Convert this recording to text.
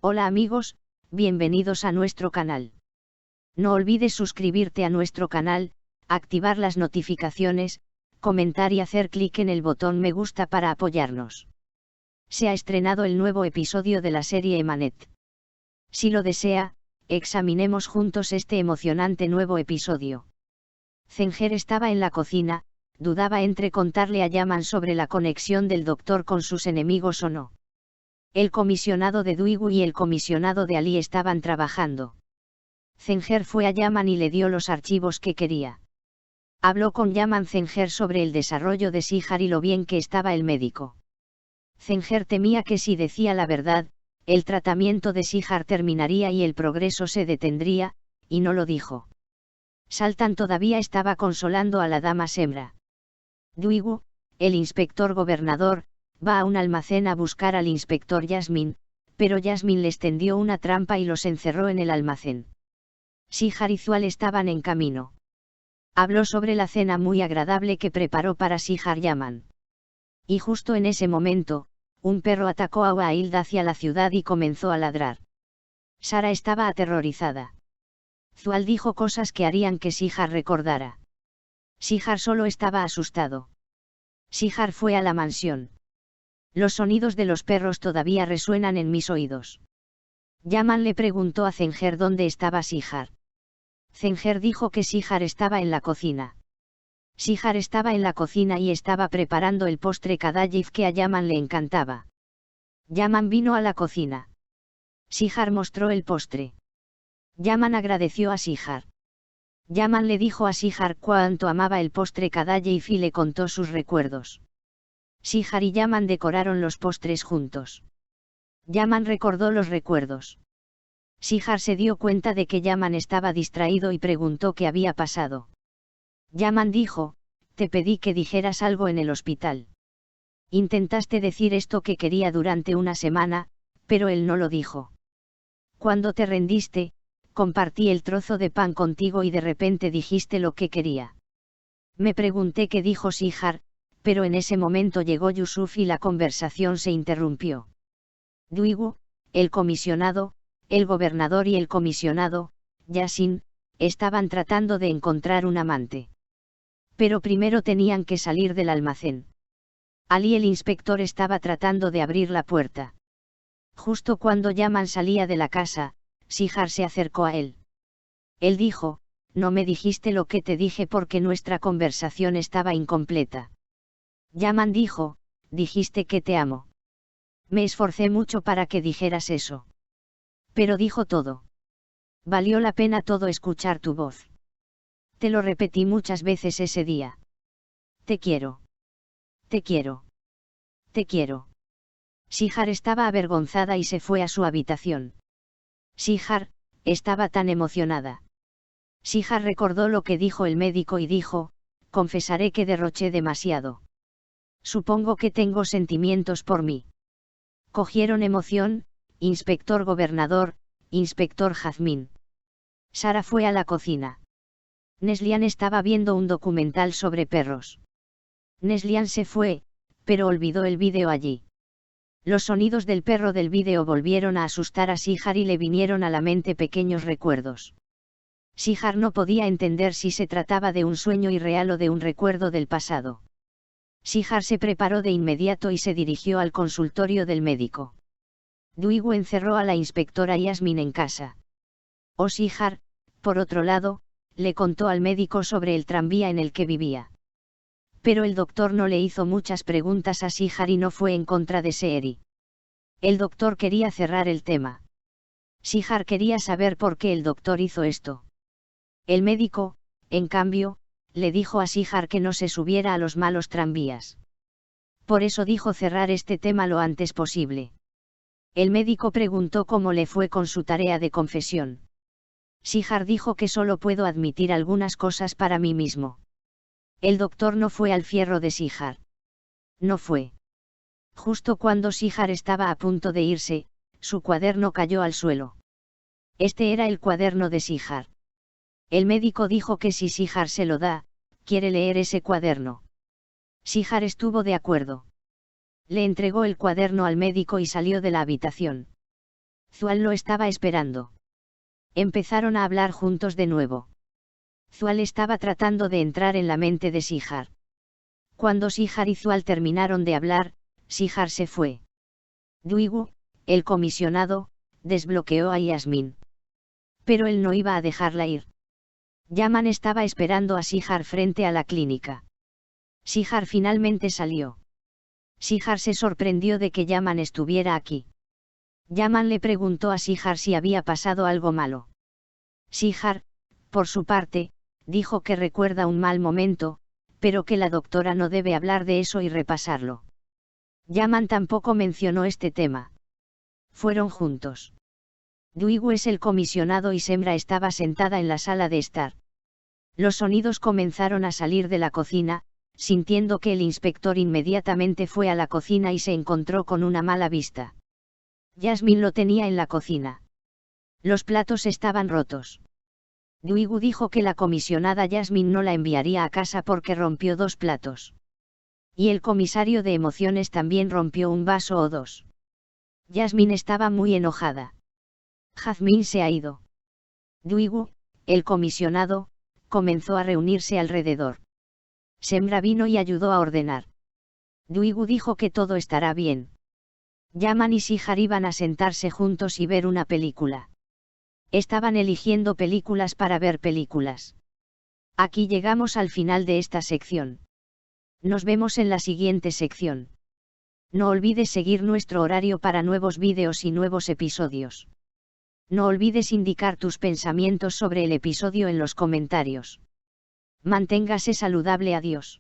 Hola amigos, bienvenidos a nuestro canal. No olvides suscribirte a nuestro canal, activar las notificaciones, comentar y hacer clic en el botón me gusta para apoyarnos. Se ha estrenado el nuevo episodio de la serie Emanet. Si lo desea, examinemos juntos este emocionante nuevo episodio. Zenger estaba en la cocina, dudaba entre contarle a Yaman sobre la conexión del doctor con sus enemigos o no. El comisionado de Duigu y el comisionado de Ali estaban trabajando. Zenger fue a Yaman y le dio los archivos que quería. Habló con Yaman Zenger sobre el desarrollo de Sihar y lo bien que estaba el médico. Zenger temía que si decía la verdad, el tratamiento de Sihar terminaría y el progreso se detendría, y no lo dijo. Sultan todavía estaba consolando a la dama Semra. Duigu, el inspector gobernador, va a un almacén a buscar al inspector Yasmin, pero Yasmin les tendió una trampa y los encerró en el almacén. Sihar y Zual estaban en camino. Habló sobre la cena muy agradable que preparó para Sihar Yaman. Y justo en ese momento, un perro atacó a Wailda hacia la ciudad y comenzó a ladrar. Sara estaba aterrorizada. Zual dijo cosas que harían que Sihar recordara. Sihar solo estaba asustado. Sihar fue a la mansión. Los sonidos de los perros todavía resuenan en mis oídos. Yaman le preguntó a Zenger dónde estaba Sihar. Zenger dijo que Sihar estaba en la cocina. Sihar estaba en la cocina y estaba preparando el postre Kadayif que a Yaman le encantaba. Yaman vino a la cocina. Sihar mostró el postre. Yaman agradeció a Sihar. Yaman le dijo a Sihar cuánto amaba el postre Kadayif y le contó sus recuerdos. Sihar y Yaman decoraron los postres juntos. Yaman recordó los recuerdos. Sihar se dio cuenta de que Yaman estaba distraído y preguntó qué había pasado. Yaman dijo, te pedí que dijeras algo en el hospital. Intentaste decir esto que quería durante una semana, pero él no lo dijo. Cuando te rendiste, compartí el trozo de pan contigo y de repente dijiste lo que quería. Me pregunté qué dijo Sihar, pero en ese momento llegó Yusuf y la conversación se interrumpió. Duigu, el comisionado, el gobernador y el comisionado, Yasin, estaban tratando de encontrar un amante. Pero primero tenían que salir del almacén. Ali el inspector estaba tratando de abrir la puerta. Justo cuando Yaman salía de la casa, Sihar se acercó a él. Él dijo, no me dijiste lo que te dije porque nuestra conversación estaba incompleta. Yaman dijo, dijiste que te amo. Me esforcé mucho para que dijeras eso. Pero dijo todo. Valió la pena todo escuchar tu voz. Te lo repetí muchas veces ese día. Te quiero. Te quiero. Te quiero. Sihar estaba avergonzada y se fue a su habitación. Sihar, estaba tan emocionada. Sihar recordó lo que dijo el médico y dijo, confesaré que derroché demasiado. Supongo que tengo sentimientos por mí. Cogieron emoción, inspector gobernador, inspector Jazmín. Sara fue a la cocina. Neslihan estaba viendo un documental sobre perros. Neslihan se fue, pero olvidó el vídeo allí. Los sonidos del perro del vídeo volvieron a asustar a Sihar y le vinieron a la mente pequeños recuerdos. Sihar no podía entender si se trataba de un sueño irreal o de un recuerdo del pasado. Sihar se preparó de inmediato y se dirigió al consultorio del médico. Duigu encerró a la inspectora Yasmin en casa. Sihar, por otro lado, le contó al médico sobre el tranvía en el que vivía. Pero el doctor no le hizo muchas preguntas a Sihar y no fue en contra de Seeri. El doctor quería cerrar el tema. Sihar quería saber por qué el doctor hizo esto. El médico, en cambio, le dijo a Sihar que no se subiera a los malos tranvías. Por eso dijo cerrar este tema lo antes posible. El médico preguntó cómo le fue con su tarea de confesión. Sihar dijo que solo puedo admitir algunas cosas para mí mismo. El doctor no fue al fierro de Sihar. No fue. Justo cuando Sihar estaba a punto de irse, su cuaderno cayó al suelo. Este era el cuaderno de Sihar. El médico dijo que si Sihar se lo da, quiere leer ese cuaderno. Sihar estuvo de acuerdo. Le entregó el cuaderno al médico y salió de la habitación. Zual lo estaba esperando. Empezaron a hablar juntos de nuevo. Zual estaba tratando de entrar en la mente de Sihar. Cuando Sihar y Zual terminaron de hablar, Sihar se fue. Duigu, el comisionado, desbloqueó a Yasmin. Pero él no iba a dejarla ir. Yaman estaba esperando a Sihar frente a la clínica. Sihar finalmente salió. Sihar se sorprendió de que Yaman estuviera aquí. Yaman le preguntó a Sihar si había pasado algo malo. Sihar, por su parte, dijo que recuerda un mal momento, pero que la doctora no debe hablar de eso y repasarlo. Yaman tampoco mencionó este tema. Fueron juntos. Duigu es el comisionado y Semra estaba sentada en la sala de estar. Los sonidos comenzaron a salir de la cocina, sintiendo que el inspector inmediatamente fue a la cocina y se encontró con una mala vista. Yasmin lo tenía en la cocina. Los platos estaban rotos. Duigu dijo que la comisionada Yasmin no la enviaría a casa porque rompió 2 platos. Y el comisario de emociones también rompió un vaso o 2. Yasmin estaba muy enojada. Jazmín se ha ido. Duigu, el comisionado, comenzó a reunirse alrededor. Semra vino y ayudó a ordenar. Duigu dijo que todo estará bien. Yaman y Sihar iban a sentarse juntos y ver una película. Estaban eligiendo películas para ver películas. Aquí llegamos al final de esta sección. Nos vemos en la siguiente sección. No olvides seguir nuestro horario para nuevos vídeos y nuevos episodios. No olvides indicar tus pensamientos sobre el episodio en los comentarios. Manténgase saludable. Adiós.